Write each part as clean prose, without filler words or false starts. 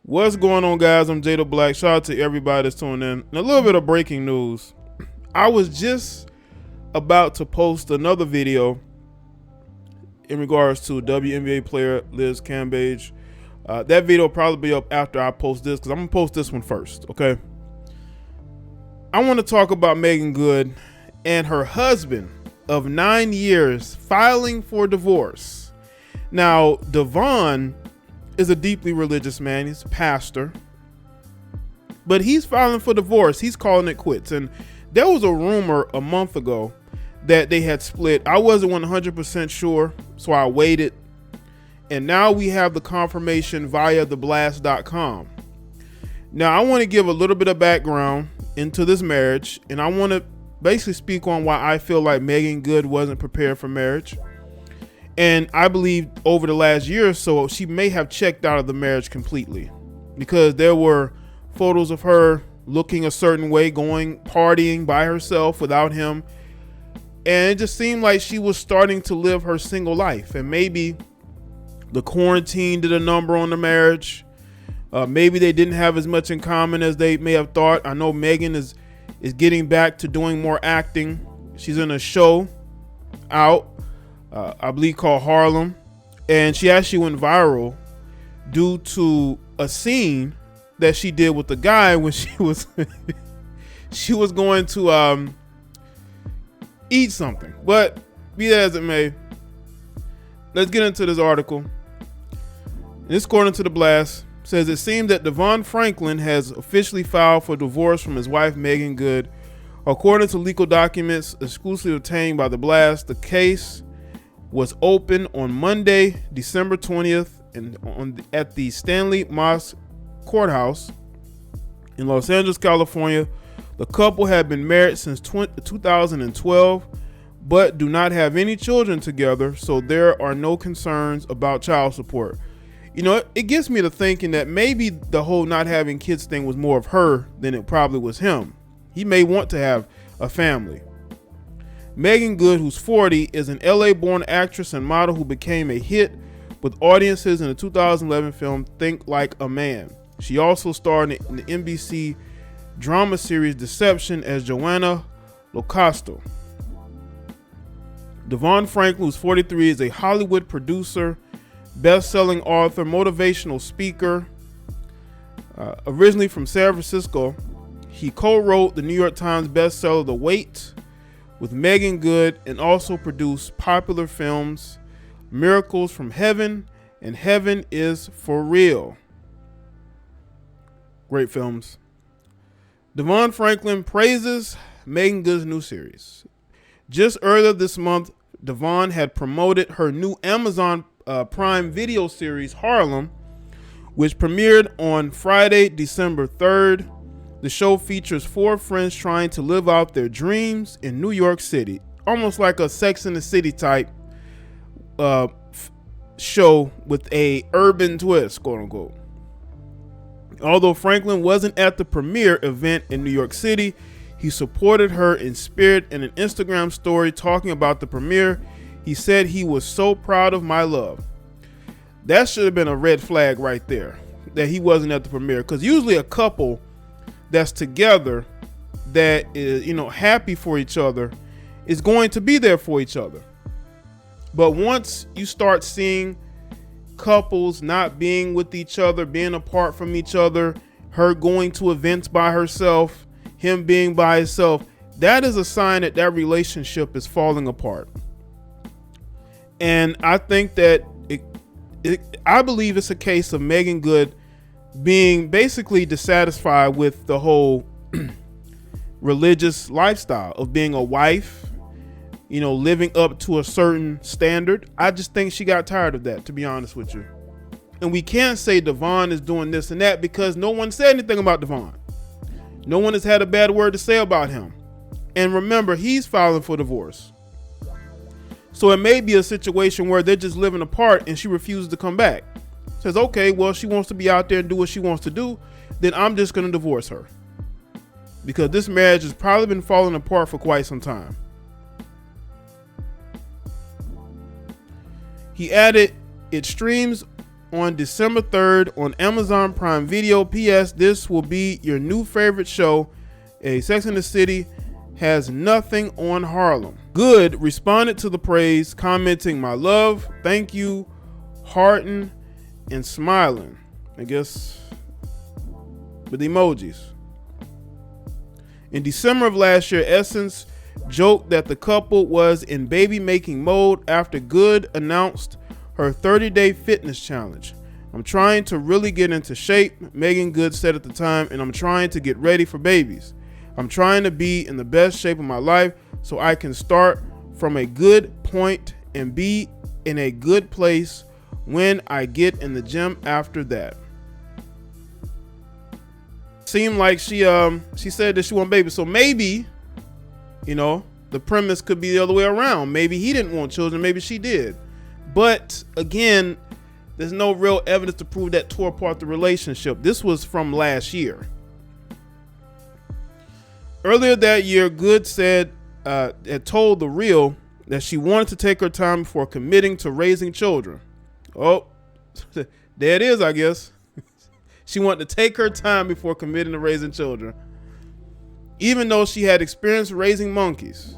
What's going on, guys? I'm Jay the Black. Shout out to everybody that's tuning in. And a little bit of breaking news. I was just about to post another video in regards to WNBA player Liz Cambage. That video will probably be up after I post this because I'm going to post this one first, okay? I want to talk about Meagan Good and her husband of 9 years filing for divorce. Now, Devon is a deeply religious man. He's a pastor, but he's filing for divorce. He's calling it quits. And there was a rumor a month ago that they had split. I wasn't 100% sure, so I waited. And now we have the confirmation via theblast.com. Now, I want to give a little bit of background into this marriage, and I want to basically speak on why I feel like Meagan Good wasn't prepared for marriage. And I believe over the last year or so, she may have checked out of the marriage completely, because there were photos of her looking a certain way, going partying by herself without him. And it just seemed like she was starting to live her single life. And maybe the quarantine did a number on the marriage. Maybe they didn't have as much in common as they may have thought. I know Meagan is getting back to doing more acting. She's in a show out, I believe called Harlem, and she actually went viral due to a scene that she did with the guy when she was she was going to eat something. But be that as it may, let's get into this article. This, according to The Blast, says it seems that Devon Franklin has officially filed for divorce from his wife Meagan Good. According to legal documents exclusively obtained by The Blast, the case was open on Monday, December 20th, at the Stanley Moss Courthouse in Los Angeles, California. The couple had been married since 2012, but do not have any children together, so there are no concerns about child support. You know, it gets me to thinking that maybe the whole not having kids thing was more of her than it probably was him. He may want to have a family. Meagan Good, who's 40, is an LA-born actress and model who became a hit with audiences in the 2011 film Think Like a Man. She also starred in the NBC drama series Deception as Joanna Locasto. Devon Franklin, who's 43, is a Hollywood producer, best-selling author, motivational speaker. Originally from San Francisco, he co-wrote the New York Times bestseller The Wait with Meagan Good and also produced popular films Miracles from Heaven and Heaven is for Real. Great films. Devon Franklin praises Meagan Good's new series. Just earlier this month, Devon had promoted her new Amazon Prime Video series Harlem, which premiered on Friday, December 3rd. The show features 4 friends trying to live out their dreams in New York City, almost like a Sex and the City type show with a urban twist, quote unquote. Although Franklin wasn't at the premiere event in New York City, he supported her in spirit in an Instagram story talking about the premiere. He said he was so proud of my love. That should have been a red flag right there, that he wasn't at the premiere, because usually a couple that's together, that is, you know, happy for each other, is going to be there for each other. But once you start seeing couples not being with each other, being apart from each other, her going to events by herself, him being by himself, that is a sign that that relationship is falling apart. And I think that I believe it's a case of Meagan Good being basically dissatisfied with the whole religious lifestyle of being a wife, you know, living up to a certain standard. I just think she got tired of that, to be honest with you. And we can't say Devon is doing this and that because no one said anything about Devon. No one has had a bad word to say about him. And remember, he's filing for divorce. So it may be a situation where they're just living apart and she refuses to come back. Says, okay, well, she wants to be out there and do what she wants to do, then I'm just going to divorce her. Because this marriage has probably been falling apart for quite some time. He added, it streams on December 3rd on Amazon Prime Video. P.S. This will be your new favorite show. A Sex and the City has nothing on Harlem. Good responded to the praise, commenting, "My love, thank you, hearting and smiling." I guess with emojis. In December of last year, Essence joked that the couple was in baby making mode after Good announced her 30-day fitness challenge. "I'm trying to really get into shape," Meagan Good said at the time, "and I'm trying to get ready for babies. I'm trying to be in the best shape of my life so I can start from a good point and be in a good place when I get in the gym after that." Seemed like she said that she want babies. So maybe, the premise could be the other way around. Maybe he didn't want children, maybe she did. But again, there's no real evidence to prove that tore apart the relationship. This was from last year. Earlier that year, Good had told The Real that she wanted to take her time before committing to raising children. Oh, there it is, I guess. She wanted to take her time before committing to raising children, even though she had experience raising monkeys.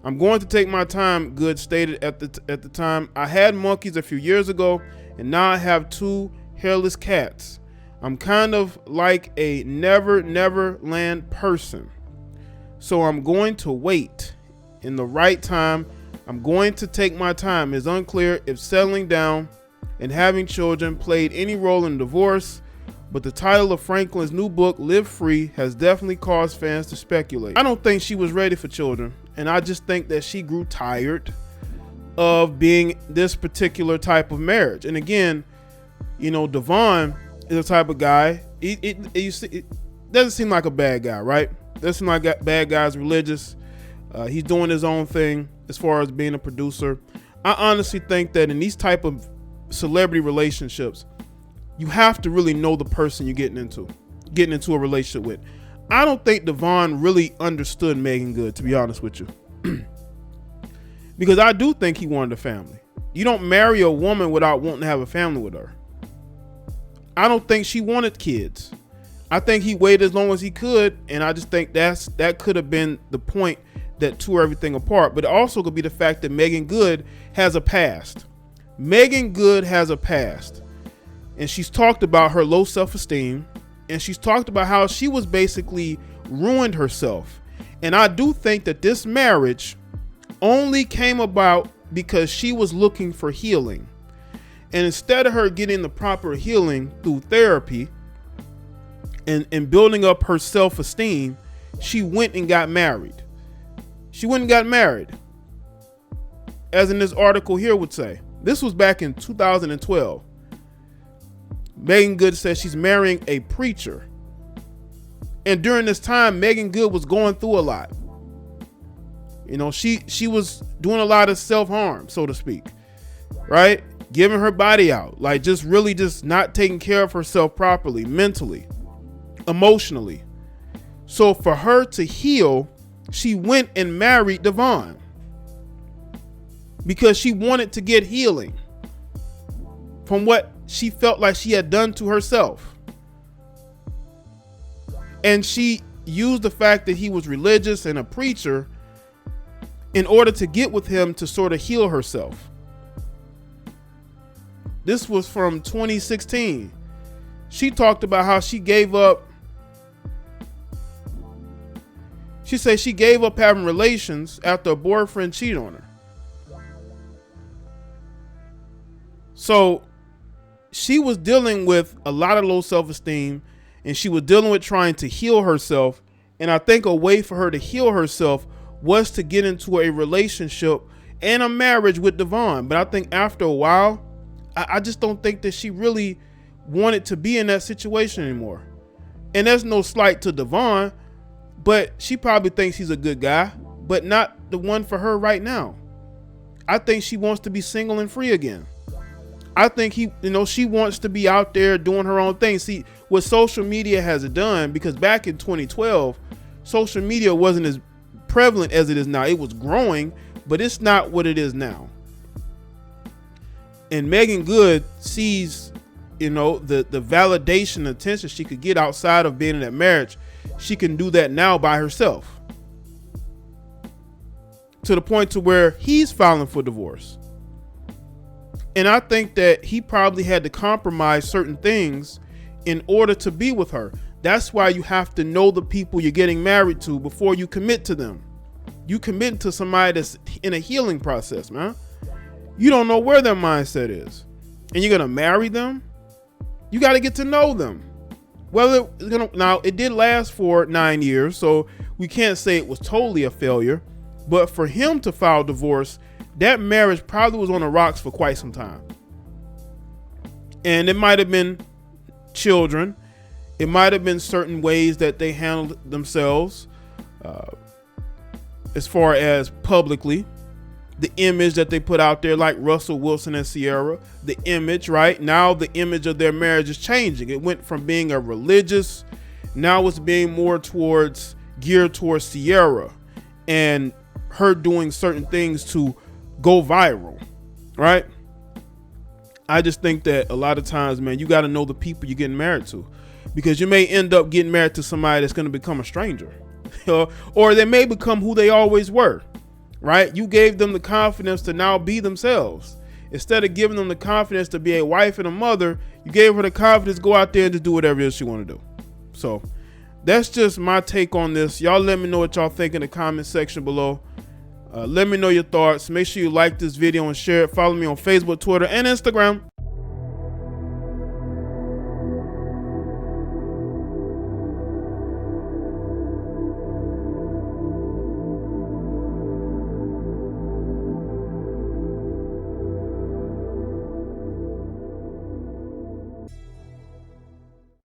"I'm going to take my time," Good stated at the time. "I had monkeys a few years ago, and now I have 2 hairless cats. I'm kind of like a never land person. So I'm going to wait. In the right time, I'm going to take my time. It's unclear if settling down and having children played any role in divorce, but the title of Franklin's new book, Live Free, has definitely caused fans to speculate." I don't think she was ready for children, and I just think that she grew tired of being this particular type of marriage. And again, Devon is the type of guy, it doesn't seem like a bad guy, right? Doesn't seem like a bad guy's religious. He's doing his own thing as far as being a producer. I honestly think that in these type of celebrity relationships, you have to really know the person you're getting into a relationship with. I don't think Devon really understood Meagan Good, to be honest with you. Because I do think he wanted a family. You don't marry a woman without wanting to have a family with her. I don't think she wanted kids. I think he waited as long as he could, and I just think that could have been the point that tore everything apart. But it also could be the fact that Meagan Good has a past. Meagan Good has a past. And she's talked about her low self-esteem, and she's talked about how she was basically ruined herself. And I do think that this marriage only came about because she was looking for healing. And instead of her getting the proper healing through therapy and building up her self-esteem, she went and got married. She went and got married. As in this article here would say. This was back in 2012. Meagan Good says she's marrying a preacher. And during this time, Meagan Good was going through a lot. She was doing a lot of self-harm, so to speak, right? Giving her body out, like just not taking care of herself properly, mentally, emotionally. So for her to heal, she went and married Devon because she wanted to get healing from what she felt like she had done to herself. And she used the fact that he was religious and a preacher in order to get with him to sort of heal herself. This was from 2016. She talked about how she gave up. She said she gave up having relations after a boyfriend cheated on her. So she was dealing with a lot of low self-esteem, and she was dealing with trying to heal herself. And I think a way for her to heal herself was to get into a relationship and a marriage with Devon. But I think after a while, I just don't think that she really wanted to be in that situation anymore. And there's no slight to Devon, but she probably thinks he's a good guy, but not the one for her right now. I think she wants to be single and free again. I think she wants to be out there doing her own thing. See, what social media has done, because back in 2012, social media wasn't as prevalent as it is now. It was growing, but it's not what it is now. And Meagan Good sees you know, the validation and attention she could get outside of being in that marriage, she can do that now by herself, to the point to where he's filing for divorce. And I think that he probably had to compromise certain things in order to be with her. That's why you have to know the people you're getting married to before you commit to them. You commit to somebody that's in a healing process, man. You don't know where their mindset is, and you're gonna marry them. You got to get to know them. Well, now it did last for 9 years, so we can't say it was totally a failure. But for him to file divorce, that marriage probably was on the rocks for quite some time. And it might have been children. It might have been certain ways that they handled themselves, as far as publicly, the image that they put out there, like Russell Wilson and Ciara, the image, right? Now the image of their marriage is changing. It went from being a religious, now it's being more geared towards Ciara and her doing certain things to go viral, right? I just think that a lot of times, man, you got to know the people you're getting married to, because you may end up getting married to somebody that's going to become a stranger, or they may become who they always were, right? You gave them the confidence to now be themselves. Instead of giving them the confidence to be a wife and a mother, you gave her the confidence to go out there and just do whatever else you want to do. So that's just my take on this. Y'all let me know what y'all think in the comment section below. Let me know your thoughts. Make sure you like this video and share it. Follow me on Facebook, Twitter, and Instagram.